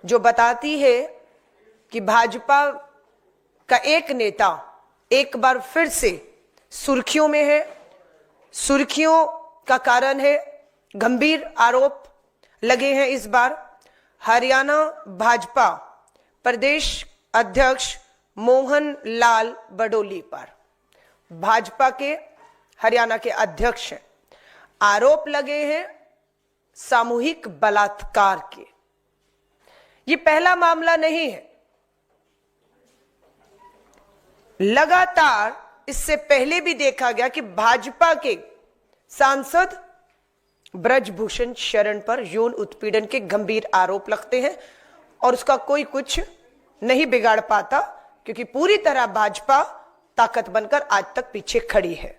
जो बताती है कि भाजपा का एक नेता एक बार फिर से सुर्खियों में है। सुर्खियों का कारण है गंभीर आरोप लगे हैं इस बार हरियाणा भाजपा प्रदेश अध्यक्ष मोहन लाल बडोली पर। भाजपा के हरियाणा के अध्यक्ष हैं, आरोप लगे हैं सामूहिक बलात्कार के। ये पहला मामला नहीं है, लगातार इससे पहले भी देखा गया कि भाजपा के सांसद ब्रजभूषण शरण पर यौन उत्पीड़न के गंभीर आरोप लगते हैं और उसका कोई कुछ नहीं बिगाड़ पाता, क्योंकि पूरी तरह भाजपा ताकत बनकर आज तक पीछे खड़ी है।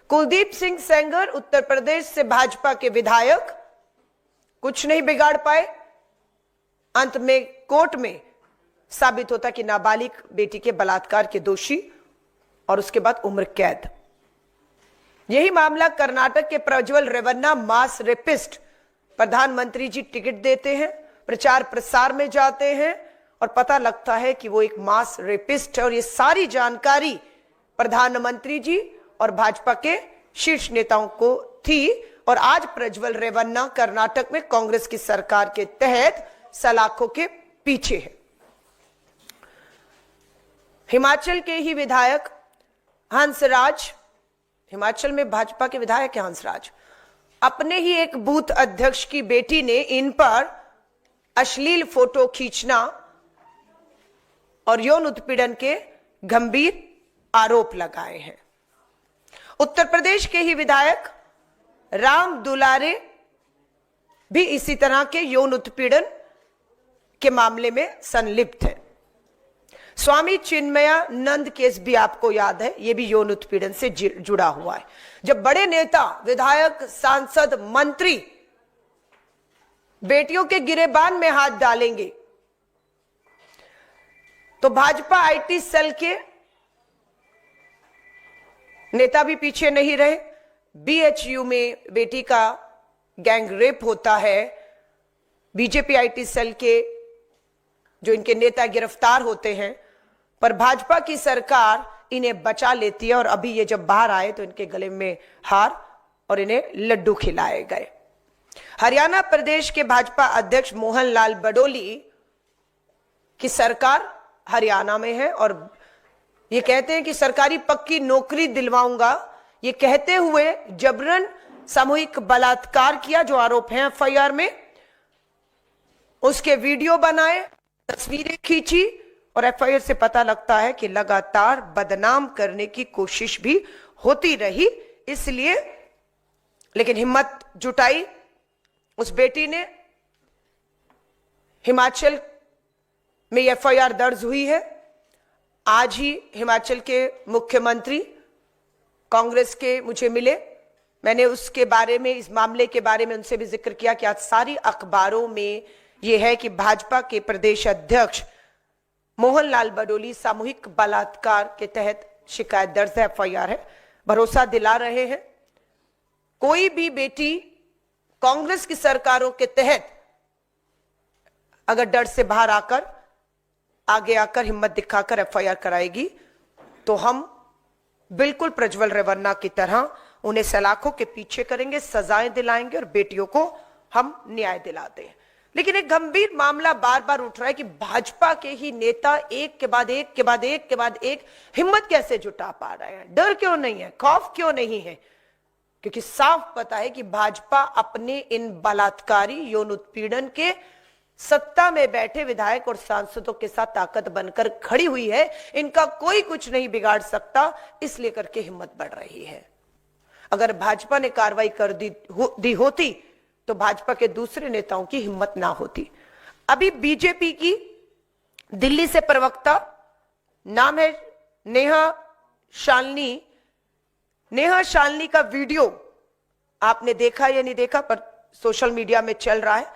कुलदीप सिंह सेंगर उत्तर प्रदेश से भाजपा के विधायक कुछ नहीं बिगाड़ पाए। अंत में कोर्ट में साबित होता कि नाबालिग बेटी के बलात्कार के दोषी और उसके बाद उम्र कैद। यही मामला कर्नाटक के प्रज्वल रेवन्ना मास रेपिस्ट। प्रधानमंत्री जी टिकट देते हैं, प्रचार प्रसार में जाते हैं और पता लगता है कि वो एक मास रेपिस्ट है। और ये सारी जानकारी प्रधानमंत्री जी और भाजपा के शीर्ष नेताओं को थी। और आज प्रज्वल रेवन्ना कर्नाटक में कांग्रेस की सरकार के तहत सलाखों के पीछे है। हिमाचल के ही विधायक हंसराज, हिमाचल में भाजपा के विधायक है हंसराज, अपने ही एक बूथ अध्यक्ष की बेटी ने इन पर अश्लील फोटो खींचना और यौन उत्पीड़न के गंभीर आरोप लगाए हैं। उत्तर प्रदेश के ही विधायक राम दुलारे भी इसी तरह के यौन उत्पीड़न के मामले में संलिप्त है। स्वामी चिन्मयानंद केस भी आपको याद है, यह भी यौन उत्पीड़न से जुड़ा हुआ है। जब बड़े नेता, विधायक, सांसद, मंत्री बेटियों के गिरेबान में हाथ डालेंगे तो भाजपा आईटी सेल के नेता भी पीछे नहीं रहे। बीएचयू में बेटी का गैंग रेप होता है, बीजेपी आईटी सेल के जो इनके नेता गिरफ्तार होते हैं, पर भाजपा की सरकार इन्हें बचा लेती है। और अभी ये जब बाहर आए तो इनके गले में हार और इन्हें लड्डू खिलाए गए। हरियाणा प्रदेश के भाजपा अध्यक्ष मोहन लाल बडोली की सरकार हरियाणा में है और ये कहते हैं कि सरकारी पक्की नौकरी दिलवाऊंगा, ये कहते हुए जबरन सामूहिक बलात्कार किया, जो आरोप है एफआईआर में, उसके वीडियो बनाए, तस्वीरें खींची और एफआईआर से पता लगता है कि लगातार बदनाम करने की कोशिश भी होती रही। इसलिए लेकिन हिम्मत जुटाई उस बेटी ने। हिमाचल में एफआईआर दर्ज हुई है। आज ही हिमाचल के मुख्यमंत्री कांग्रेस के मुझे मिले, मैंने उसके बारे में, इस मामले के बारे में उनसे भी जिक्र किया कि आज सारी अखबारों में यह है कि भाजपा के प्रदेश अध्यक्ष मोहन लाल बडोली सामूहिक बलात्कार के तहत शिकायत दर्ज है, एफआईआर है। भरोसा दिला रहे हैं कोई भी बेटी कांग्रेस की सरकारों के तहत अगर डर से बाहर आकर, आगे आकर हिम्मत दिखाकर एफआईआर कराएगी तो हम बिल्कुल प्रज्वल रेवन्ना की तरह उन्हें सलाखों के पीछे करेंगे, सजाएं दिलाएंगे और बेटियों को हम न्याय दिलाते हैं। लेकिन एक गंभीर मामला बार बार उठ रहा है कि भाजपा के ही नेता एक के बाद एक के बाद एक के बाद एक हिम्मत कैसे जुटा पा रहे हैं। डर क्यों नहीं है, खौफ क्यों नहीं है? क्योंकि साफ पता है कि भाजपा अपने इन बलात्कारी यौन उत्पीड़न के सत्ता में बैठे विधायक और सांसदों के साथ ताकत बनकर खड़ी हुई है। इनका कोई कुछ नहीं बिगाड़ सकता, इसलिए करके हिम्मत बढ़ रही है। अगर भाजपा ने कार्रवाई कर दी होती तो भाजपा के दूसरे नेताओं की हिम्मत ना होती। अभी बीजेपी की दिल्ली से प्रवक्ता, नाम है नेहा शालिनी। नेहा शालिनी का वीडियो आपने देखा या नहीं देखा, पर सोशल मीडिया में चल रहा है,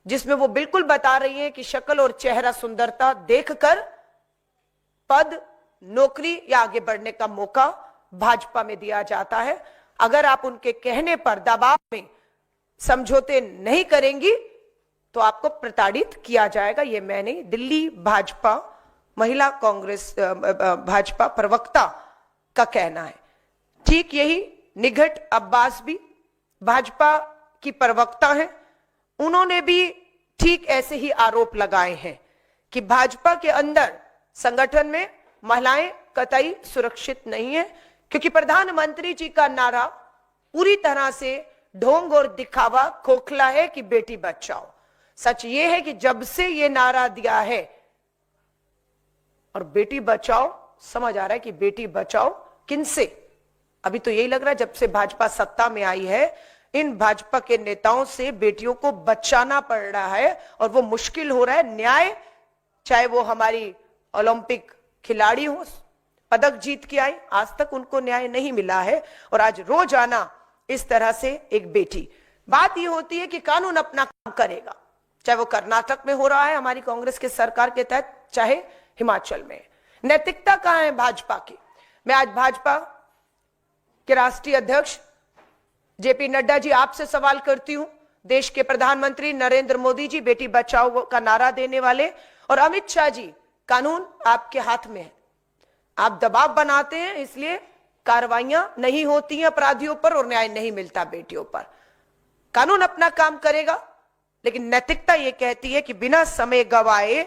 जिसमें वो बिल्कुल बता रही है कि शक्ल और चेहरा सुंदरता देखकर पद, नौकरी या आगे बढ़ने का मौका भाजपा में दिया जाता है। अगर आप उनके कहने पर दबाव में समझौते नहीं करेंगी तो आपको प्रताड़ित किया जाएगा। ये मैंने दिल्ली भाजपा महिला कांग्रेस भाजपा प्रवक्ता का कहना है। ठीक यही निघट अब्बास भी भाजपा की प्रवक्ता हैं, उन्होंने भी ठीक ऐसे ही आरोप लगाए हैं कि भाजपा के अंदर संगठन में महिलाएं कतई सुरक्षित नहीं है, क्योंकि प्रधानमंत्री जी का नारा पूरी तरह से ढोंग और दिखावा खोखला है कि बेटी बचाओ। सच ये है कि जब से ये नारा दिया है, और बेटी बचाओ समझ आ रहा है कि बेटी बचाओ किनसे, अभी तो यही लग रहा है जब से भाजपा सत्ता में आई है इन भाजपा के नेताओं से बेटियों को बचाना पड़ रहा है, और वो मुश्किल हो रहा है। न्याय, चाहे वो हमारी ओलंपिक खिलाड़ी हो, पदक जीत के आई, आज तक उनको न्याय नहीं मिला है, और आज रोजाना इस तरह से एक बेटी। बात ये होती है कि कानून अपना काम करेगा, चाहे वो कर्नाटक में हो रहा है हमारी कांग्रेस के सरकार के तहत, चाहे हिमाचल में। नैतिकता कहां है भाजपा की? मैं आज भाजपा के राष्ट्रीय अध्यक्ष जेपी नड्डा जी आपसे सवाल करती हूं। देश के प्रधानमंत्री नरेंद्र मोदी जी बेटी बचाओ का नारा देने वाले, और अमित शाह जी, कानून आपके हाथ में है, आप दबाव बनाते हैं, इसलिए कार्रवाइयां नहीं होती हैं अपराधियों पर और न्याय नहीं मिलता बेटियों पर। कानून अपना काम करेगा, लेकिन नैतिकता यह कहती है कि बिना समय गवाए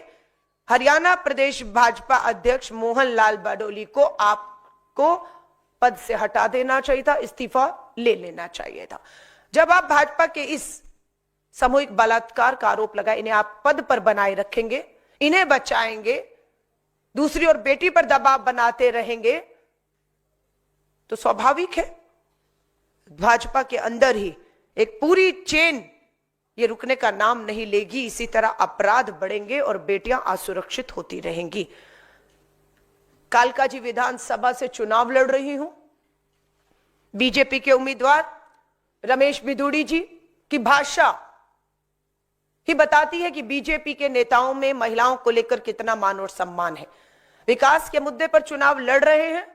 हरियाणा प्रदेश भाजपा अध्यक्ष मोहन लाल बडोली को आपको पद से हटा देना चाहिए था, इस्तीफा ले लेना चाहिए था। जब आप भाजपा के इस सामूहिक बलात्कार का आरोप लगाए, इन्हें आप पद पर बनाए रखेंगे, इन्हें बचाएंगे, दूसरी ओर बेटी पर दबाव बनाते रहेंगे, तो स्वाभाविक है भाजपा के अंदर ही एक पूरी चेन ये रुकने का नाम नहीं लेगी। इसी तरह अपराध बढ़ेंगे और बेटियां असुरक्षित होती रहेंगी। कालकाजी विधानसभा से चुनाव लड़ रही हूं। बीजेपी के उम्मीदवार रमेश बिधूड़ी जी की भाषा ही बताती है कि बीजेपी के नेताओं में महिलाओं को लेकर कितना मान और सम्मान है। विकास के मुद्दे पर चुनाव लड़ रहे हैं।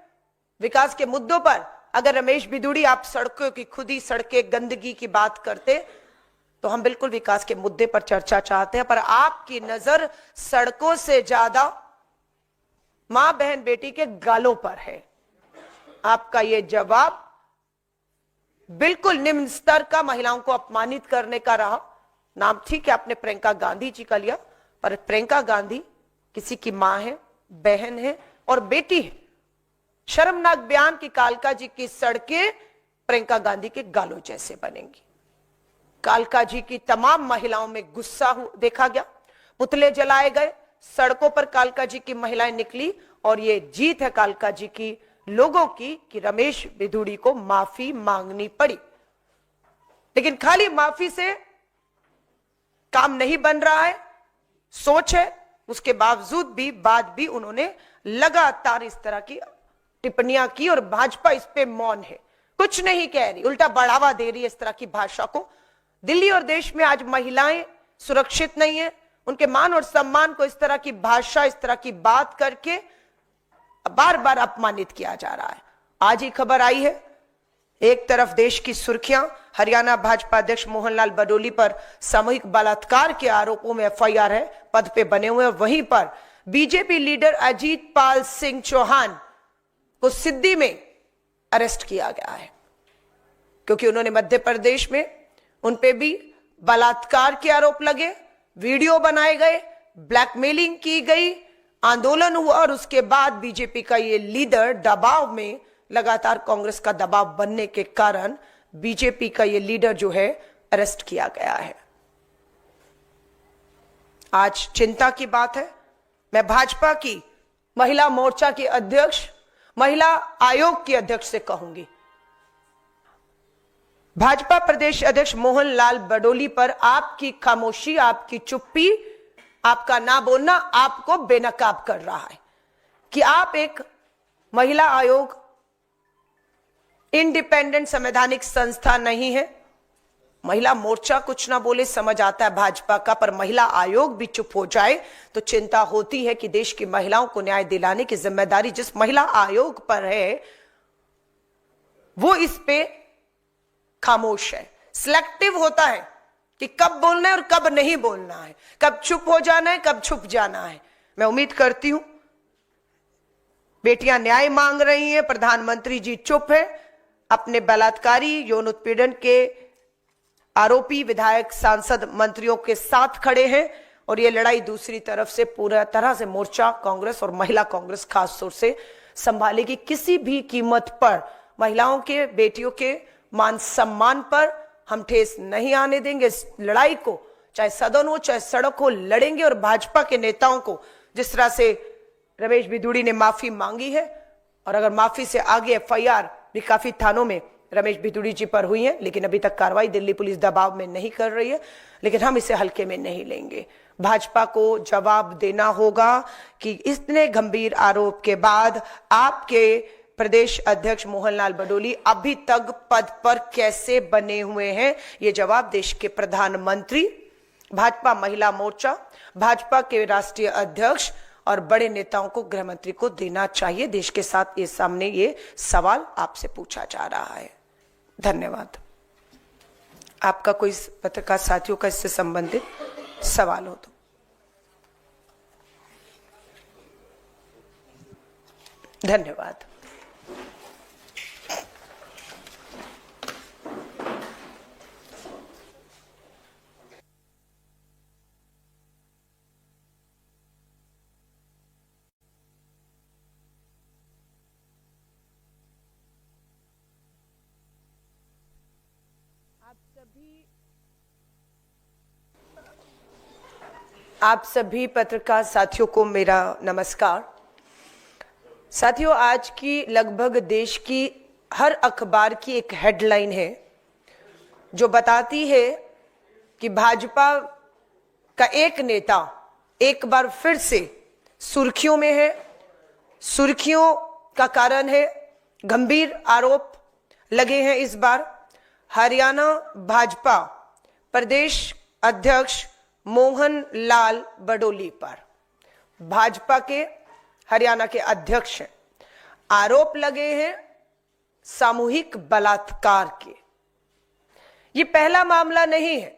विकास के मुद्दों पर अगर रमेश बिधूड़ी आप सड़कों की खुदी, सड़कें, गंदगी की बात करते, तो हम बिल्कुल विकास के मुद्दे पर चर्चा चाहते हैं, पर आपकी नजर सड़कों से ज्यादा मां बहन बेटी के गालों पर है। आपका यह जवाब बिल्कुल निम्न स्तर का, महिलाओं को अपमानित करने का रहा। नाम ठीक है आपने प्रियंका गांधी जी का लिया, पर प्रियंका गांधी किसी की मां है, बहन है और बेटी है। शर्मनाक बयान की कालका जी की सड़कें प्रियंका गांधी के गालों जैसे बनेंगी। कालका जी की तमाम महिलाओं में गुस्सा देखा गया, पुतले जलाए गए, सड़कों पर कालका जी की महिलाएं निकली, और ये जीत है कालका जी की लोगों की कि रमेश बिधूड़ी को माफी मांगनी पड़ी। लेकिन खाली माफी से काम नहीं बन रहा है, सोच है। उसके बावजूद भी बाद भी उन्होंने लगातार इस तरह की टिप्पणियां की, और भाजपा इस पे मौन है, कुछ नहीं कह रही, उल्टा बढ़ावा दे रही है इस तरह की भाषा को। दिल्ली और देश में आज महिलाएं सुरक्षित नहीं है, उनके मान और सम्मान को इस तरह की भाषा, इस तरह की बात करके बार बार अपमानित किया जा रहा है। आज ही खबर आई है, एक तरफ देश की सुर्खियां हरियाणा भाजपा अध्यक्ष मोहनलाल बडोली पर सामूहिक बलात्कार के आरोपों में एफआईआर है, पद पे बने हुए, और वहीं पर बीजेपी लीडर अजीत पाल सिंह चौहान को सिद्दी में अरेस्ट किया गया है, क्योंकि उन्होंने मध्य प्रदेश में उन पे भी बलात्कार के आरोप लगे, वीडियो बनाए गए, ब्लैकमेलिंग की गई, आंदोलन हुआ, और उसके बाद बीजेपी का ये लीडर दबाव में, लगातार कांग्रेस का दबाव बनने के कारण बीजेपी का ये लीडर जो है अरेस्ट किया गया है। आज चिंता की बात है। मैं भाजपा की महिला मोर्चा की अध्यक्ष, महिला आयोग की अध्यक्ष से कहूंगी, भाजपा प्रदेश अध्यक्ष मोहन लाल बडोली पर आपकी खामोशी, आपकी चुप्पी, आपका ना बोलना आपको बेनकाब कर रहा है कि आप एक महिला आयोग इंडिपेंडेंट संवैधानिक संस्था नहीं है। महिला मोर्चा कुछ ना बोले समझ आता है भाजपा का, पर महिला आयोग भी चुप हो जाए तो चिंता होती है कि देश की महिलाओं को न्याय दिलाने की जिम्मेदारी जिस महिला आयोग पर है वो इस पे खामोश है। सिलेक्टिव होता है कि कब बोलना है और कब नहीं बोलना है, कब चुप हो जाना है, कब छुप जाना है। मैं उम्मीद करती हूं बेटियां न्याय मांग रही हैं, प्रधानमंत्री जी चुप है, अपने बलात्कारी यौन उत्पीड़न के आरोपी विधायक, सांसद, मंत्रियों के साथ खड़े हैं और ये लड़ाई दूसरी तरफ से पूरा तरह से मोर्चा कांग्रेस और महिला कांग्रेस खास तौर से संभालेगी। किसी भी कीमत पर महिलाओं के, बेटियों के मान सम्मान पर हम ठेस नहीं आने देंगे। इस लड़ाई को चाहे सदन हो चाहे सड़क हो लड़ेंगे और भाजपा के नेताओं को जिस तरह से रमेश बिधूड़ी ने माफी मांगी है और अगर माफी से आगे एफआईआर भी काफी थानों में रमेश बिधूड़ी जी पर हुई है, लेकिन अभी तक कार्रवाई दिल्ली पुलिस दबाव में नहीं कर रही है, लेकिन हम इसे हल्के में नहीं लेंगे। भाजपा को जवाब देना होगा कि इतने गंभीर आरोप के बाद आपके प्रदेश अध्यक्ष मोहनलाल बडोली अभी तक पद पर कैसे बने हुए हैं। ये जवाब देश के प्रधानमंत्री, भाजपा महिला मोर्चा, भाजपा के राष्ट्रीय अध्यक्ष और बड़े नेताओं को, गृह मंत्री को देना चाहिए। देश के साथ ये सामने ये सवाल आपसे पूछा जा रहा है। धन्यवाद। आपका कोई पत्रकार साथियों का इससे संबंधित सवाल हो तो। धन्यवाद। आप सभी पत्रकार साथियों को मेरा नमस्कार। साथियों, आज की लगभग देश की हर अखबार की एक हेडलाइन है जो बताती है कि भाजपा का एक नेता एक बार फिर से सुर्खियों में है। सुर्खियों का कारण है गंभीर आरोप लगे हैं इस बार हरियाणा भाजपा प्रदेश अध्यक्ष मोहन लाल बडोली पर। भाजपा के हरियाणा के अध्यक्ष हैं, आरोप लगे हैं सामूहिक बलात्कार के। ये पहला मामला नहीं है,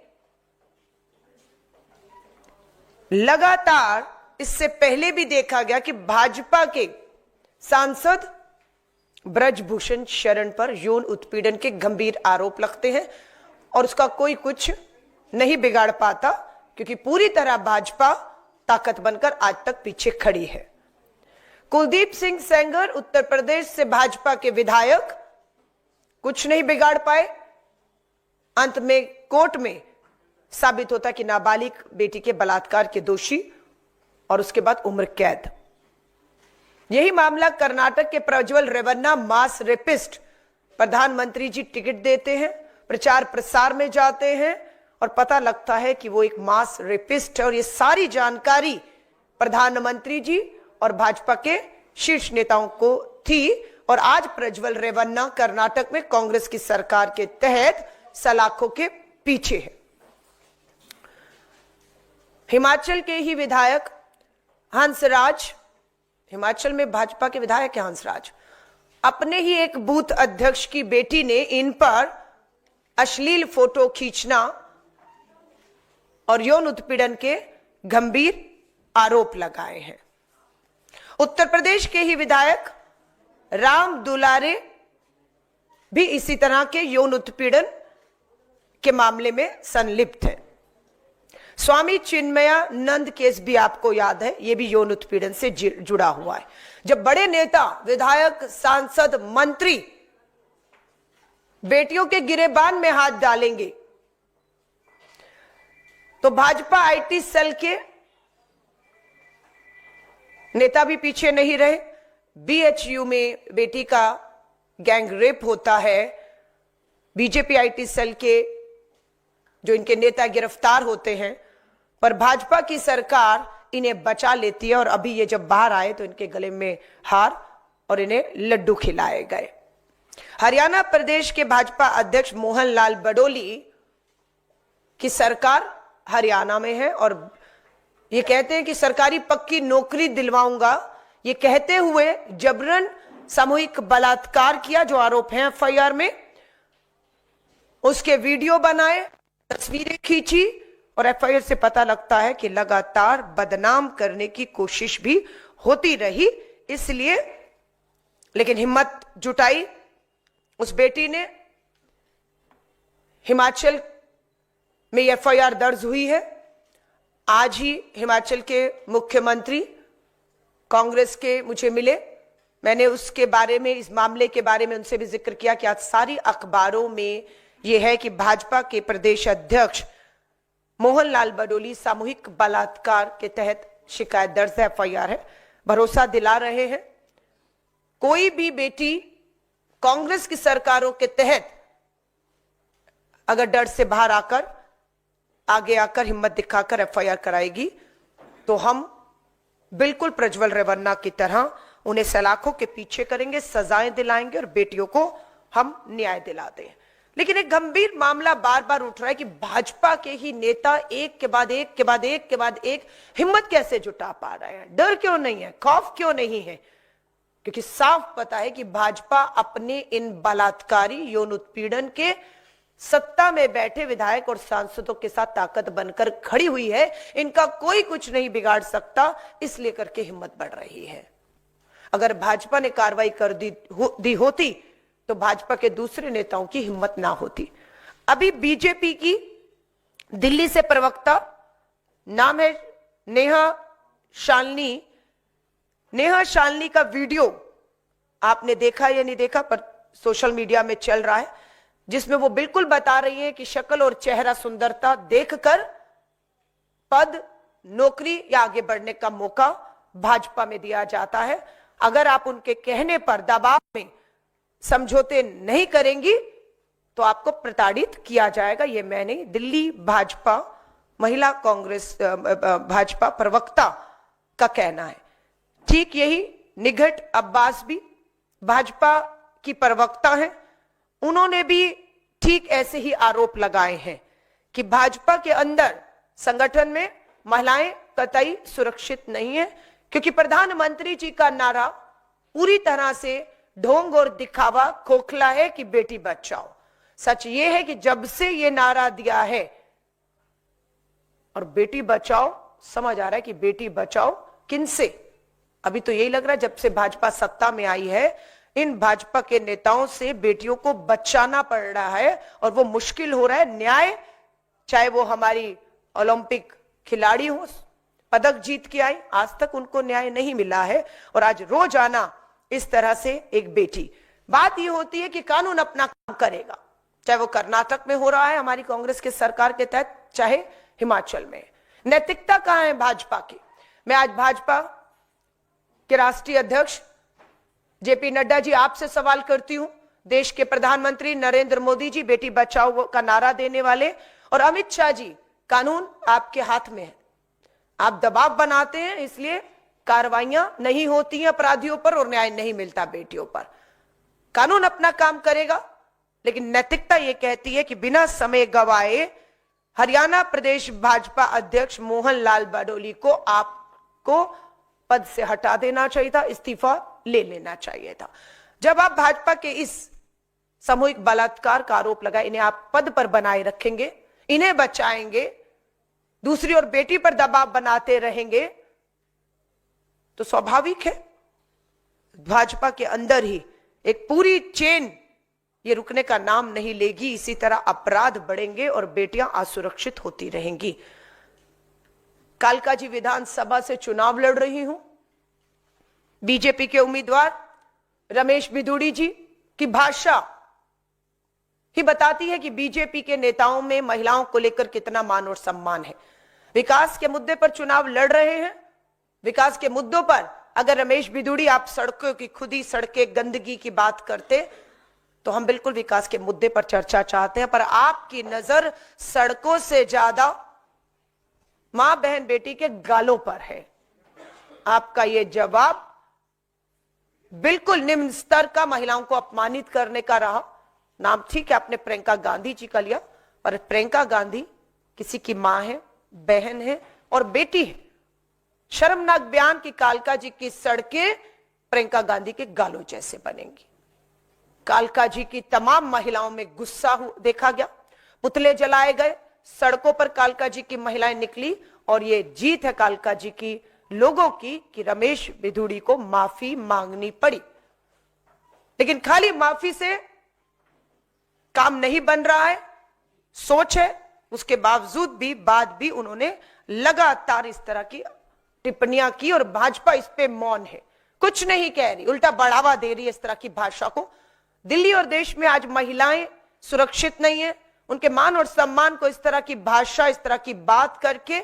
लगातार इससे पहले भी देखा गया कि भाजपा के सांसद ब्रजभूषण शरण पर यौन उत्पीड़न के गंभीर आरोप लगते हैं और उसका कोई कुछ नहीं बिगाड़ पाता, क्योंकि पूरी तरह भाजपा ताकत बनकर आज तक पीछे खड़ी है। कुलदीप सिंह सेंगर उत्तर प्रदेश से भाजपा के विधायक कुछ नहीं बिगाड़ पाए। अंत में कोर्ट में साबित होता कि नाबालिग बेटी के बलात्कार के दोषी और उसके बाद उम्र कैद। यही मामला कर्नाटक के प्रज्वल रेवन्ना, मास रेपिस्ट। प्रधानमंत्री जी टिकट देते हैं, प्रचार प्रसार में जाते हैं और पता लगता है कि वो एक मास रेपिस्ट है और ये सारी जानकारी प्रधानमंत्री जी और भाजपा के शीर्ष नेताओं को थी। और आज प्रज्वल रेवन्ना कर्नाटक में कांग्रेस की सरकार के तहत सलाखों के पीछे है। हिमाचल के ही विधायक हंसराज, हिमाचल में भाजपा के विधायक है हंसराज, अपने ही एक बूथ अध्यक्ष की बेटी ने इन पर अश्लील फोटो खींचना और यौन उत्पीड़न के गंभीर आरोप लगाए हैं। उत्तर प्रदेश के ही विधायक राम दुलारे भी इसी तरह के यौन उत्पीड़न के मामले में संलिप्त है। स्वामी चिन्मयानंद केस भी आपको याद है, यह भी यौन उत्पीड़न से जुड़ा हुआ है। जब बड़े नेता, विधायक, सांसद, मंत्री बेटियों के गिरेबान में हाथ डालेंगे तो भाजपा आईटी सेल के नेता भी पीछे नहीं रहे। बीएचयू में बेटी का गैंग रेप होता है, बीजेपी आईटी सेल के जो इनके नेता गिरफ्तार होते हैं, पर भाजपा की सरकार इन्हें बचा लेती है और अभी ये जब बाहर आए तो इनके गले में हार और इन्हें लड्डू खिलाए गए। हरियाणा प्रदेश के भाजपा अध्यक्ष मोहन लाल बडोली की सरकार हरियाणा में है और ये कहते हैं कि सरकारी पक्की नौकरी दिलवाऊंगा, ये कहते हुए जबरन सामूहिक बलात्कार किया, जो आरोप है एफआईआर में, उसके वीडियो बनाए तस्वीरें खींची और एफआईआर से पता लगता है कि लगातार बदनाम करने की कोशिश भी होती रही। इसलिए लेकिन हिम्मत जुटाई उस बेटी ने। हिमाचल में एफआईआर दर्ज हुई है। आज ही हिमाचल के मुख्यमंत्री कांग्रेस के मुझे मिले। मैंने उसके बारे में, इस मामले के बारे में उनसे भी जिक्र किया कि आज सारी अखबारों में यह है कि भाजपा के प्रदेश अध्यक्ष मोहन लाल बडोली सामूहिक बलात्कार के तहत शिकायत दर्ज है, एफआईआर है। भरोसा दिला रहे हैं कोई भी बेटी कांग्रेस की सरकारों के तहत अगर डर से बाहर आकर, आगे आकर हिम्मत दिखाकर एफआईआर कराएगी तो हम बिल्कुल प्रज्वल रेवन्ना की तरह उन्हें सलाखों के पीछे करेंगे, सजाएं दिलाएंगे और बेटियों को हम न्याय दिलाते हैं। लेकिन एक गंभीर मामला बार बार उठ रहा है कि भाजपा के ही नेता एक के बाद एक के बाद एक के बाद एक हिम्मत कैसे जुटा पा रहे हैं। डर क्यों नहीं है, खौफ क्यों नहीं है? क्योंकि साफ पता है कि भाजपा अपने इन बलात्कारी यौन उत्पीड़न के सत्ता में बैठे विधायक और सांसदों के साथ ताकत बनकर खड़ी हुई है। इनका कोई कुछ नहीं बिगाड़ सकता, इसलिए करके हिम्मत बढ़ रही है। अगर भाजपा ने कार्रवाई कर दी होती तो भाजपा के दूसरे नेताओं की हिम्मत ना होती। अभी बीजेपी की दिल्ली से प्रवक्ता, नाम है नेहा शालिनी। नेहा शालिनी का वीडियो आपने देखा या नहीं देखा, पर सोशल मीडिया में चल रहा है, जिसमें वो बिल्कुल बता रही है कि शक्ल और चेहरा सुंदरता देखकर पद, नौकरी या आगे बढ़ने का मौका भाजपा में दिया जाता है। अगर आप उनके कहने पर दबाव में समझौते नहीं करेंगी तो आपको प्रताड़ित किया जाएगा। ये मैंने दिल्ली भाजपा महिला कांग्रेस भाजपा प्रवक्ता का कहना है। ठीक यही निघट अब्बास भी भाजपा की प्रवक्ता हैं। उन्होंने भी ठीक ऐसे ही आरोप लगाए हैं कि भाजपा के अंदर संगठन में महिलाएं कतई सुरक्षित नहीं है, क्योंकि प्रधानमंत्री जी का नारा पूरी तरह से ढोंग और दिखावा, खोखला है कि बेटी बचाओ। सच ये है कि जब से ये नारा दिया है और बेटी बचाओ, समझ आ रहा है कि बेटी बचाओ किनसे? अभी तो यही लग रहा है जब से भाजपा सत्ता में आई है, इन भाजपा के नेताओं से बेटियों को बचाना पड़ रहा है और वो मुश्किल हो रहा है। न्याय, चाहे वो हमारी ओलंपिक खिलाड़ी हो, पदक जीत के आई, आज तक उनको न्याय नहीं मिला है। और आज रोजाना इस तरह से एक बेटी, बात ये होती है कि कानून अपना काम करेगा, चाहे वो कर्नाटक में हो रहा है हमारी कांग्रेस के सरकार के तहत, चाहे हिमाचल में। नैतिकता कहां है भाजपा की? मैं आज भाजपा के राष्ट्रीय अध्यक्ष जेपी नड्डा जी आपसे सवाल करती हूं। देश के प्रधानमंत्री नरेंद्र मोदी जी बेटी बचाओ का नारा देने वाले, और अमित शाह जी, कानून आपके हाथ में है। आप दबाव बनाते हैं, इसलिए कार्रवाइयां नहीं होती हैं अपराधियों पर और न्याय नहीं मिलता बेटियों पर। कानून अपना काम करेगा, लेकिन नैतिकता यह कहती है कि बिना समय गवाए हरियाणा प्रदेश भाजपा अध्यक्ष मोहन लाल बडोली को आपको पद से हटा देना चाहिए था, इस्तीफा ले लेना चाहिए था। जब आप भाजपा के इस सामूहिक बलात्कार का आरोप लगाए, इन्हें आप पद पर बनाए रखेंगे, इन्हें बचाएंगे, दूसरी ओर बेटी पर दबाव बनाते रहेंगे, तो स्वाभाविक है भाजपा के अंदर ही एक पूरी चेन ये रुकने का नाम नहीं लेगी। इसी तरह अपराध बढ़ेंगे और बेटियां असुरक्षित होती रहेंगी। कालकाजी विधानसभा से चुनाव लड़ रही हूं। बीजेपी के उम्मीदवार रमेश बिधूड़ी जी की भाषा ही बताती है कि बीजेपी के नेताओं में महिलाओं को लेकर कितना मान और सम्मान है। विकास के मुद्दे पर चुनाव लड़ रहे हैं। विकास के मुद्दों पर अगर रमेश बिधूड़ी आप सड़कों की खुदी, सड़कें, गंदगी की बात करते तो हम बिल्कुल विकास के मुद्दे पर चर्चा चाहते हैं, पर आपकी नजर सड़कों से ज्यादा मां, बहन, बेटी के गालों पर है। आपका यह जवाब बिल्कुल निम्न स्तर का, महिलाओं को अपमानित करने का रहा। नाम ठीक है आपने प्रियंका गांधी जी का लिया, पर प्रियंका गांधी किसी की मां है, बहन है और बेटी है। शर्मनाक बयान की कालका जी की सड़कें प्रियंका गांधी के गालों जैसे बनेंगी। कालका जी की तमाम महिलाओं में गुस्सा देखा गया, पुतले जलाए गए, सड़कों पर कालका जी की महिलाएं निकली और ये जीत है कालका जी की लोगों की कि रमेश बिधूड़ी को माफी मांगनी पड़ी। लेकिन खाली माफी से काम नहीं बन रहा है, सोच है। उसके बावजूद भी बाद भी उन्होंने लगातार इस तरह की टिप्पणियां की और भाजपा इस पे मौन है, कुछ नहीं कह रही, उल्टा बढ़ावा दे रही है इस तरह की भाषा को। दिल्ली और देश में आज महिलाएं सुरक्षित नहीं है, उनके मान और सम्मान को इस तरह की भाषा, इस तरह की बात करके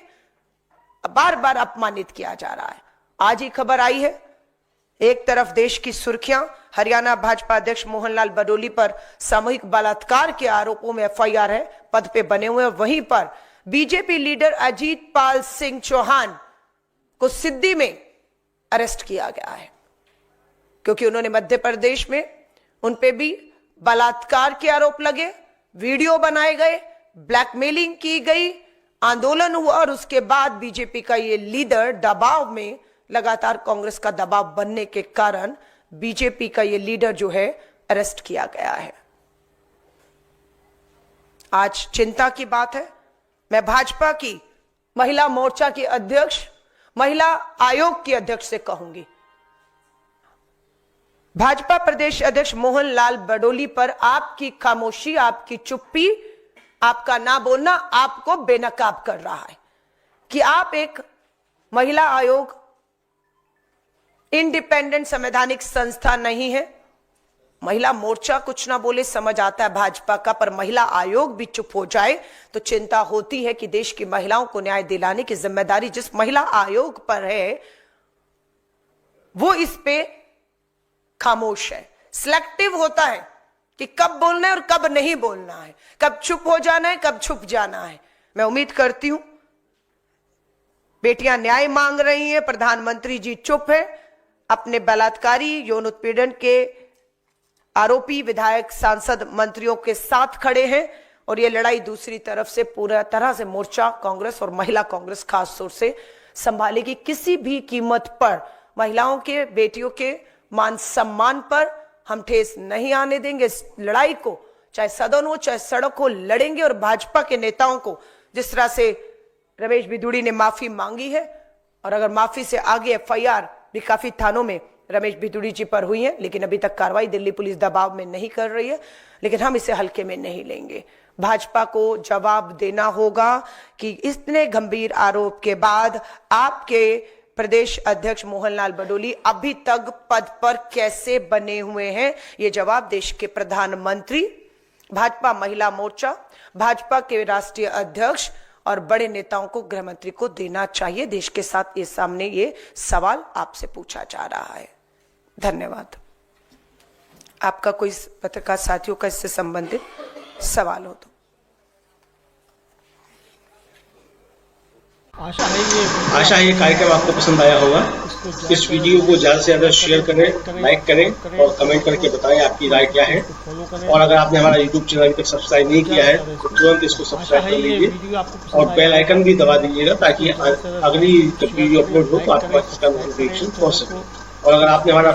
बार बार अपमानित किया जा रहा है। आज ही खबर आई है, एक तरफ देश की सुर्खियां, हरियाणा भाजपा अध्यक्ष मोहनलाल बडोली पर सामूहिक बलात्कार के आरोपों में एफआईआर है, पद पे बने हुए हैं। वहीं पर बीजेपी लीडर अजीत पाल सिंह चौहान को सिद्दी में अरेस्ट किया गया है, क्योंकि उन्होंने मध्य प्रदेश में उन पे भी बलात्कार के आरोप लगे, वीडियो बनाए गए, ब्लैकमेलिंग की गई, आंदोलन हुआ और उसके बाद बीजेपी का ये लीडर दबाव में, लगातार कांग्रेस का दबाव बनने के कारण बीजेपी का ये लीडर जो है अरेस्ट किया गया है। आज चिंता की बात है। मैं भाजपा की महिला मोर्चा की अध्यक्ष, महिला आयोग की अध्यक्ष से कहूंगी, भाजपा प्रदेश अध्यक्ष मोहनलाल बडोली पर आपकी खामोशी, आपकी चुप्पी, आपका ना बोलना आपको बेनकाब कर रहा है कि आप एक महिला आयोग इंडिपेंडेंट संवैधानिक संस्था नहीं है। महिला मोर्चा कुछ ना बोले समझ आता है भाजपा का, पर महिला आयोग भी चुप हो जाए तो चिंता होती है कि देश की महिलाओं को न्याय दिलाने की जिम्मेदारी जिस महिला आयोग पर है वो इस पे खामोश है। सिलेक्टिव होता है कि कब बोलना है और कब नहीं बोलना है, कब चुप हो जाना है, कब छुप जाना है। मैं उम्मीद करती हूं बेटियां न्याय मांग रही हैं, प्रधानमंत्री जी चुप है, अपने बलात्कारी यौन उत्पीड़न के आरोपी विधायक, सांसद, मंत्रियों के साथ खड़े हैं और ये लड़ाई दूसरी तरफ से पूरा तरह से मोर्चा कांग्रेस और महिला कांग्रेस खास तौर से संभालेगी। किसी भी कीमत पर महिलाओं के, बेटियों के मान सम्मान पर हम ठेस नहीं आने देंगे। इस लड़ाई को चाहे सदन हो चाहे सड़क हो लड़ेंगे और भाजपा के नेताओं को जिस तरह से रमेश बिधूड़ी ने माफी मांगी है और अगर माफी से आगे एफआईआर भी काफी थानों में रमेश बिधूड़ी जी पर हुई है, लेकिन अभी तक कार्रवाई दिल्ली पुलिस दबाव में नहीं कर रही है, लेकिन हम इसे हल्के में नहीं लेंगे। भाजपा को जवाब देना होगा कि इतने गंभीर आरोप के बाद आपके प्रदेश अध्यक्ष मोहनलाल बडोली अभी तक पद पर कैसे बने हुए हैं। ये जवाब देश के प्रधानमंत्री, भाजपा महिला मोर्चा, भाजपा के राष्ट्रीय अध्यक्ष और बड़े नेताओं को, गृह मंत्री को देना चाहिए। देश के साथ ये सामने ये सवाल आपसे पूछा जा रहा है। धन्यवाद। आपका कोई पत्रकार साथियों का इससे संबंधित सवाल हो तो। आशा है ये कार्यक्रम आपको पसंद आया होगा। इस वीडियो को ज्यादा से ज्यादा शेयर करें, लाइक करें और कमेंट करके बताएं आपकी राय क्या है। और अगर आपने हमारा यूट्यूब चैनल अभी तक सब्सक्राइब नहीं किया है तो तुरंत इसको सब्सक्राइब कर लीजिए और बेल आइकन भी दबा दीजिएगा ताकि अगली जब वीडियो अपलोड हो तो आपके पास इसका नोटिफिकेशन पहुंच सके। और अगर आपने हमारा